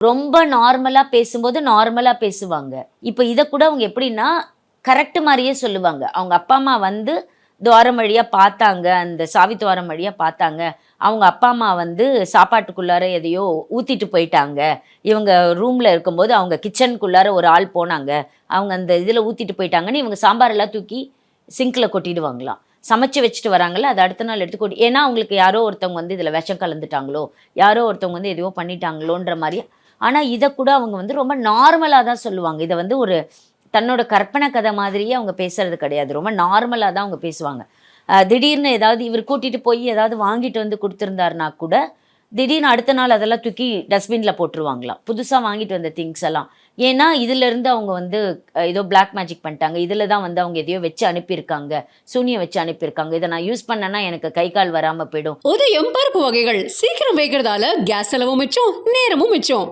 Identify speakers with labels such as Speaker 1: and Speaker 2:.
Speaker 1: ரொம்ப நார்மலா பேசும்போது நார்மலா பேசுவாங்க. இப்ப இத கூட அவங்க எப்படின்னா, கரெக்ட் மாரியே சொல்லுவாங்க. அவங்க அப்பா, அம்மா வந்து துவாரம் வழியா பார்த்தாங்க. அந்த சாவி துவாரம் வழியா பார்த்தாங்க. அவங்க அப்பா, அம்மா வந்து சாப்பாட்டுக்குள்ளார எதையோ ஊத்திட்டு போயிட்டாங்க. இவங்க ரூம்ல இருக்கும்போது அவங்க கிச்சனுக்குள்ளார ஒரு ஆள் போனாங்க. அவங்க அந்த இதுல ஊத்திட்டு போயிட்டாங்கன்னு இவங்க சாம்பாரெல்லாம் தூக்கி சிங்க்ல கொட்டிடுவாங்களாம். சமைச்சு வச்சுட்டு வராங்கல்ல, அத அடுத்த நாள் எடுத்து கொட்டி ஏன்னா அவங்களுக்கு யாரோ ஒருத்தவங்க வந்து இதுல விஷம் கலந்துட்டாங்களோ, யாரோ ஒருத்தவங்க வந்து எதையோ பண்ணிட்டாங்களோன்ற மாரி ஆனா, இத கூட அவங்க வந்து ரொம்ப நார்மலா தான் சொல்லுவாங்க. இத வந்து ஒரு தன்னோட கற்பனை கதை மாதிரியே அவங்க பேசுறது கிடையாது. ரொம்ப நார்மலா தான் அவங்க பேசுவாங்க. திடீர்னு ஏதாவது இவர் கூட்டிட்டு போய் ஏதாவது வாங்கிட்டு வந்து குடுத்திருந்தாருனா கூட, திடீர்னு அடுத்த நாள் அதெல்லாம் தூக்கி டஸ்ட்பின்ல போட்டுருவாங்களாம். புதுசா வாங்கிட்டு வந்த திங்ஸ் எல்லாம். ஏன்னா, இதிலருந்து அவங்க வந்து ஏதோ பிளாக் மேஜிக் பண்ணிட்டாங்க. இதில தான் வந்து அவங்க எதையோ வச்சு அனுப்பியிருக்காங்க. சூனியம் வச்சு அனுப்பியிருக்காங்க. இத நான் யூஸ் பண்ணேன்னா எனக்கு கை, கால் வராம போயிடும்.
Speaker 2: உதயம் பருப்பு வகைகள் சீக்கிரம் வேகிறதால கேஸ் செலவும் மிச்சம், நேரமும் மிச்சம்.